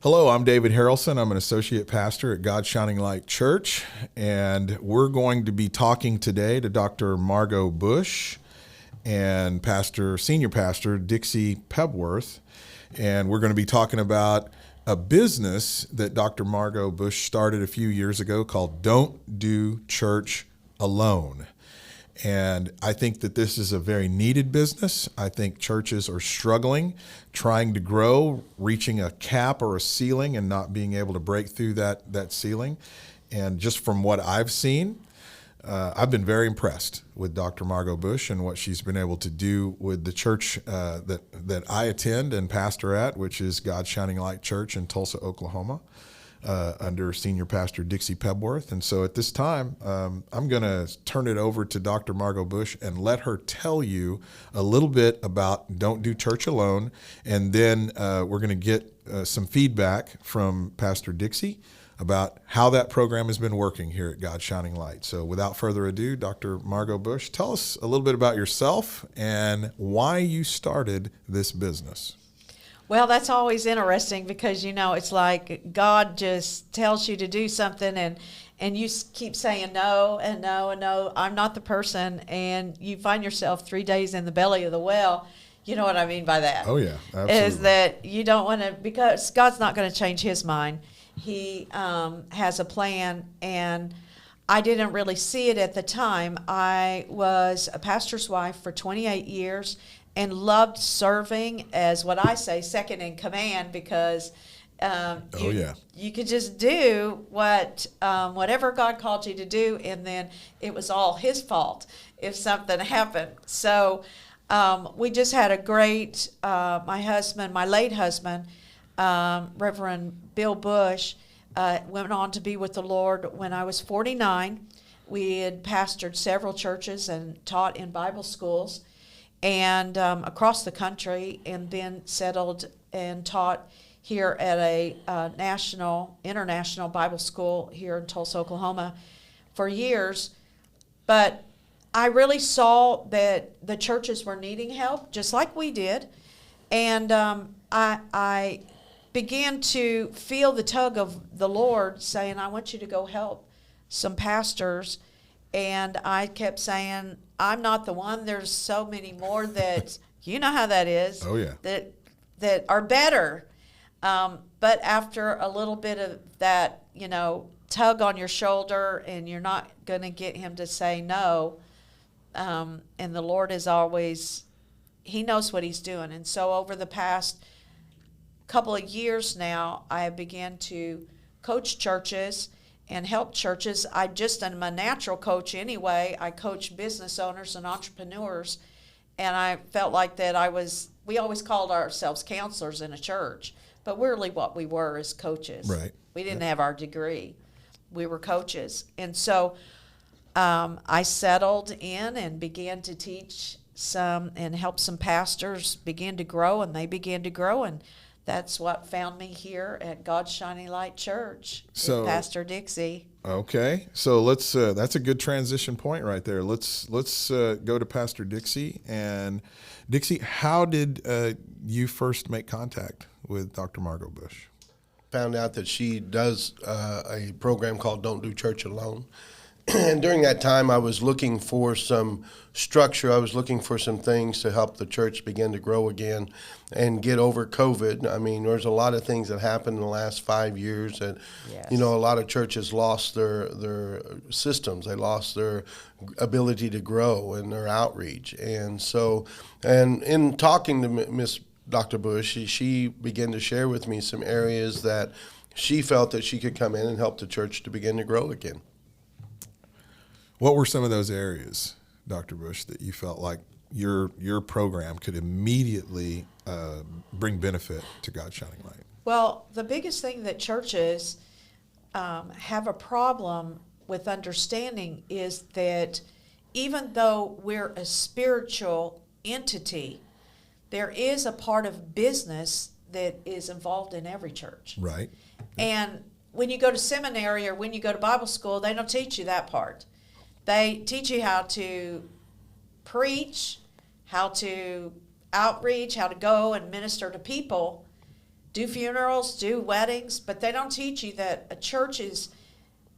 Hello, I'm David Harrelson. I'm an associate pastor at God's Shining Light Church, and we're going to be talking today to Dr. Margo Bush and Senior Pastor Dixie Pebworth, and we're going to be talking about a business that Dr. Margo Bush started a few years ago called Don't Do Church Alone. And I think that this is a very needed business. I think churches are struggling, trying to grow, reaching a cap or a ceiling and not being able to break through that ceiling. And just from what I've seen, I've been very impressed with Dr. Margo Bush and what she's been able to do with the church that I attend and pastor at, which is God's Shining Light Church in Tulsa, Oklahoma. Under Senior Pastor Dixie Pebworth. And so at this time, I'm going to turn it over to Dr. Margo Bush and let her tell you a little bit about Don't Do Church Alone. And then we're going to get some feedback from Pastor Dixie about how that program has been working here at God's Shining Light. So without further ado, Dr. Margo Bush, tell us a little bit about yourself and why you started this business. Well, that's always interesting because, it's like God just tells you to do something and you keep saying no and no and no. I'm not the person. And you find yourself 3 days in the belly of the well. You know what I mean by that? Oh, yeah, absolutely. Is that you don't want to, because God's not going to change his mind. He has a plan, and I didn't really see it at the time. I was a pastor's wife for 28 years. And loved serving as what I say, second in command, because you could just do whatever God called you to do, and then it was all his fault if something happened. So we just had a great, my late husband, Reverend Bill Bush, went on to be with the Lord when I was 49. We had pastored several churches and taught in Bible schools and across the country, and then settled and taught here at a international Bible school here in Tulsa, Oklahoma for years. But I really saw that the churches were needing help, just like we did. And I began to feel the tug of the Lord saying, I want you to go help some pastors. And I kept saying, I'm not the one. There's so many more that, you know how that is. Oh, yeah. That are better. But after a little bit of that, tug on your shoulder, and you're not going to get him to say no. And the Lord is always, he knows what he's doing. And so over the past couple of years now, I have begun to coach churches and help churches. I'm a natural coach anyway. I coach business owners and entrepreneurs, and I felt like that we always called ourselves counselors in a church, but really what we were is coaches. Right. We didn't have our degree. We were coaches. And so I settled in and began to teach some and help some pastors begin to grow, and they began to grow, and that's what found me here at God's Shining Light Church with Pastor Dixie. Okay, so let's. That's a good transition point right there. Let's go to Pastor Dixie. And Dixie, how did you first make contact with Dr. Margo Bush? Found out that she does a program called Don't Do Church Alone. And during that time, I was looking for some structure. I was looking for some things to help the church begin to grow again and get over COVID. I mean, there's a lot of things that happened in the last 5 years that, yes. A lot of churches lost their systems. They lost their ability to grow and their outreach. And so, and in talking to Miss Dr. Bush, she began to share with me some areas that she felt that she could come in and help the church to begin to grow again. What were some of those areas, Dr. Bush, that you felt like your program could immediately bring benefit to God's Shining Light? Well, the biggest thing that churches have a problem with understanding is that even though we're a spiritual entity, there is a part of business that is involved in every church. Right. And when you go to seminary or when you go to Bible school, they don't teach you that part. They teach you how to preach, how to outreach, how to go and minister to people, do funerals, do weddings, but they don't teach you that a church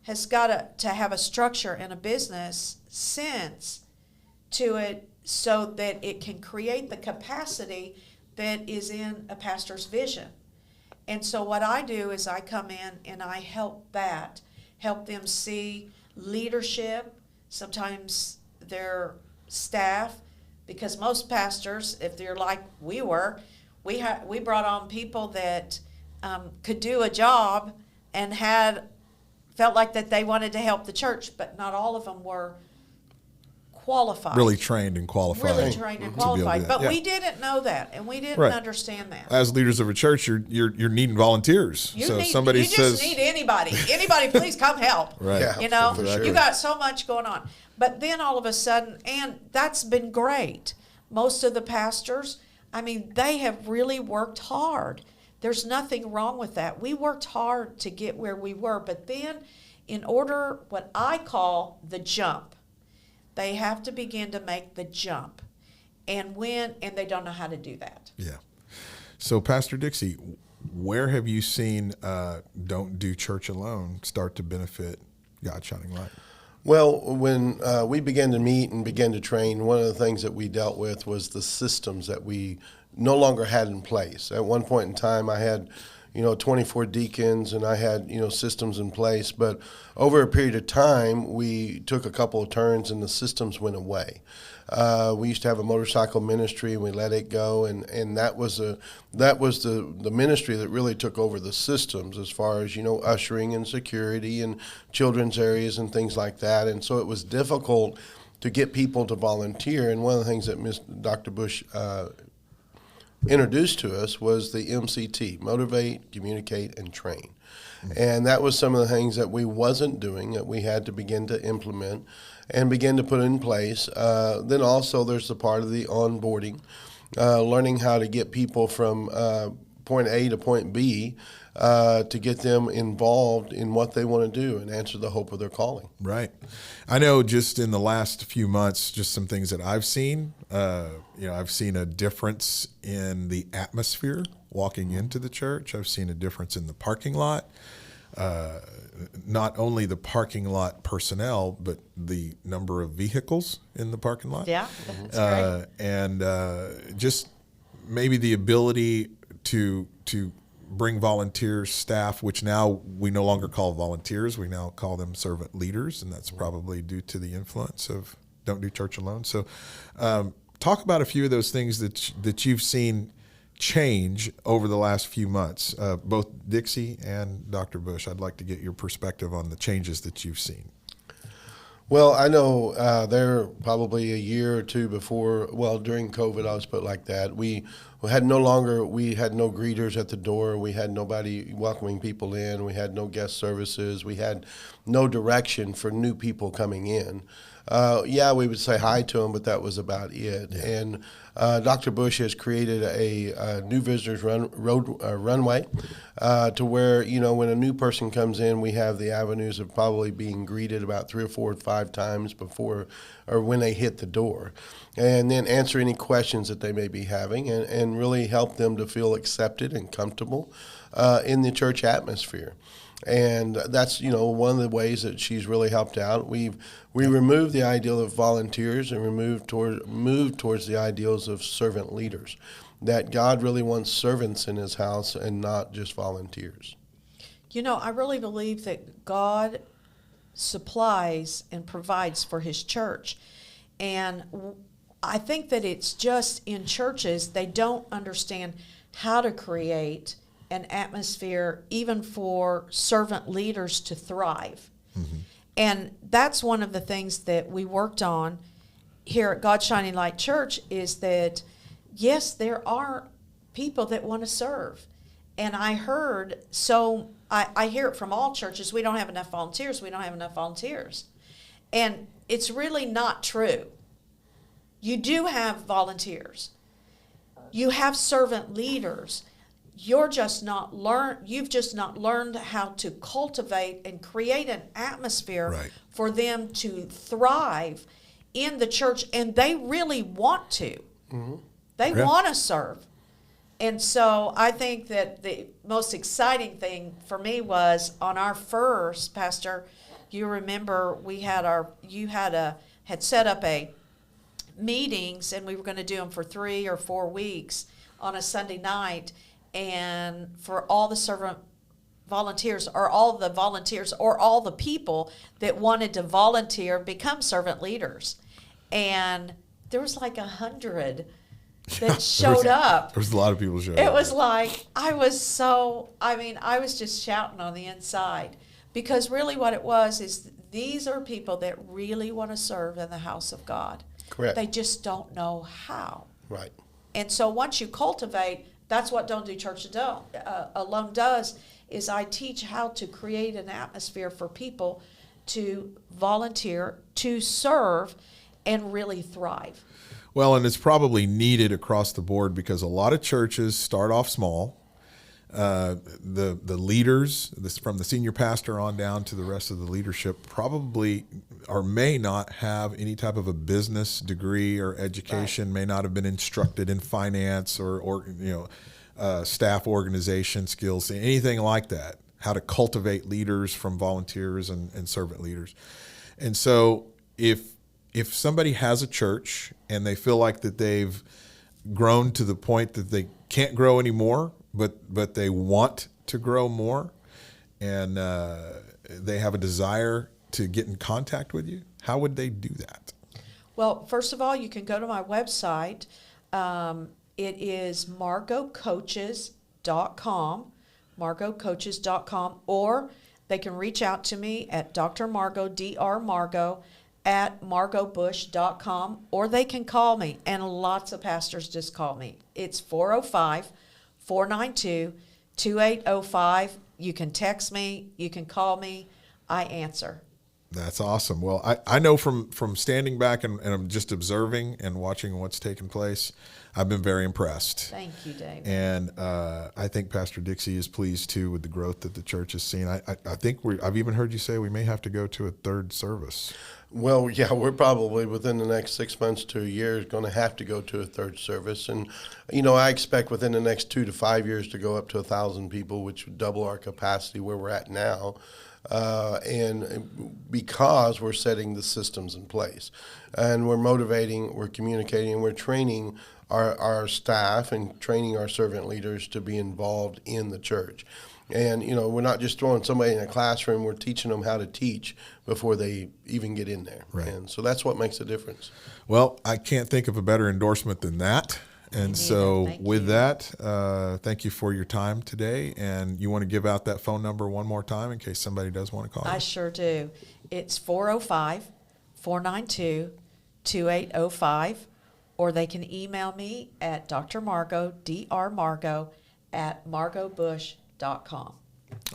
has got to have a structure and a business sense to it so that it can create the capacity that is in a pastor's vision. And so what I do is I come in and I help them see leadership, sometimes their staff, because most pastors, if they're like we were, we brought on people that could do a job and felt like that they wanted to help the church, but not all of them were qualified. Really trained and qualified. Really trained and qualified. But we didn't know that, and we didn't understand that. As leaders of a church, you're needing volunteers. You just need anybody. Anybody, please come help. Right. Yeah, you know, sure. you got so much going on. But then all of a sudden, and that's been great. Most of the pastors, I mean, they have really worked hard. There's nothing wrong with that. We worked hard to get where we were. But then in order, what I call the jump, they have to begin to make the jump. And they don't know how to do that. Yeah. So, Pastor Dixie, where have you seen Don't Do Church Alone start to benefit God Shining Light? Well, when we began to meet and began to train, one of the things that we dealt with was the systems that we no longer had in place. At one point in time, I had 24 deacons, and I had, systems in place. But over a period of time, we took a couple of turns, and the systems went away. We used to have a motorcycle ministry, and we let it go, and that was the ministry that really took over the systems as far as ushering and security and children's areas and things like that. And so it was difficult to get people to volunteer. And one of the things that Dr. Bush introduced to us was the MCT, motivate, communicate, and train. And that was some of the things that we wasn't doing that we had to begin to implement and begin to put in place. Then also there's the part of the onboarding, learning how to get people from point A to point B to get them involved in what they want to do and answer the hope of their calling. Right. I know just in the last few months, just some things that I've seen, I've seen a difference in the atmosphere walking into the church. I've seen a difference in the parking lot. Not only the parking lot personnel, but the number of vehicles in the parking lot. Yeah, that's great. And just maybe the ability to bring volunteers, staff, which now we no longer call volunteers, we now call them servant leaders, and that's probably due to the influence of Don't Do Church Alone. So talk about a few of those things that you've seen change over the last few months, both Dixie and Dr. Bush. I'd like to get your perspective on the changes that you've seen. Well, I know there probably a year or two before, during COVID, I was put like that. We had no greeters at the door. We had nobody welcoming people in. We had no guest services. We had no direction for new people coming in. We would say hi to them, but that was about it. Yeah. And Dr. Bush has created a new visitors runway to where, when a new person comes in, we have the avenues of probably being greeted about 3 or 4 or 5 times before or when they hit the door. And then answer any questions that they may be having and really help them to feel accepted and comfortable in the church atmosphere. And that's, one of the ways that she's really helped out. We removed the ideal of volunteers and moved towards the ideals of servant leaders, that God really wants servants in his house and not just volunteers. I really believe that God supplies and provides for his church. And I think that it's just in churches, they don't understand how to create an atmosphere even for servant leaders to thrive. Mm-hmm. And that's one of the things that we worked on here at God Shining Light Church, is that, yes, there are people that want to serve. And I hear it from all churches, we don't have enough volunteers, we don't have enough volunteers. And it's really not true. You do have volunteers. You have servant leaders. You've just not learned how to cultivate and create an atmosphere for them to thrive in the church, and they really want to. Mm-hmm. They want to serve. And so I think that the most exciting thing for me was on our first, Pastor, you remember had set up a meetings, and we were going to do them for 3 or 4 weeks on a Sunday night, and for all the servant volunteers, or all the volunteers, or all the people that wanted to volunteer become servant leaders. And there was like 100 that showed up. There was a lot of people showing It up. was like, I was just shouting on the inside, because really what it was is these are people that really want to serve in the house of God. Correct. They just don't know how. Right. And so once you cultivate, that's what Don't Do Church Alone does, is I teach how to create an atmosphere for people to volunteer, to serve, and really thrive. Well, and it's probably needed across the board, because a lot of churches start off small. The leaders, from the senior pastor on down to the rest of the leadership, probably or may not have any type of a business degree or education, may not have been instructed in finance or staff organization skills, anything like that, how to cultivate leaders from volunteers and servant leaders. And so if somebody has a church and they feel like that they've grown to the point that they can't grow anymore, but they want to grow more, and they have a desire to get in contact with you, how would they do that? Well, first of all, you can go to my website. It is margocoaches.com, margocoaches.com, or they can reach out to me at Dr. Margo, Dr. Margo, at margobush.com, or they can call me, and lots of pastors just call me. It's 405-492-2805. You can text me, you can call me, I answer. That's awesome. Well, I know from standing back and I'm just observing and watching what's taking place, I've been very impressed. Thank you, David. And I think Pastor Dixie is pleased too with the growth that the church has seen. I think I've even heard you say we may have to go to a third service. Well, yeah, we're probably within the next 6 months to a year going to have to go to a third service. And, I expect within the next 2 to 5 years to go up to 1,000 people, which would double our capacity where we're at now. And because we're setting the systems in place, and we're motivating, we're communicating, we're training our staff and training our servant leaders to be involved in the church. And, we're not just throwing somebody in a classroom, we're teaching them how to teach before they even get in there. Right. And so that's what makes a difference. Well, I can't think of a better endorsement than that. And so Thank with you. that, thank you for your time today. And you want to give out that phone number one more time in case somebody does want to call you? I sure do. It's 405-492-2805, or they can email me at Dr. Margo, Dr. Margo, at margobush.com.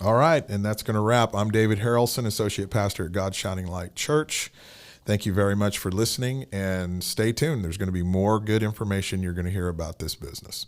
All right, and that's going to wrap. I'm David Harrelson, Associate Pastor at God's Shining Light Church. Thank you very much for listening, and stay tuned. There's going to be more good information you're going to hear about this business.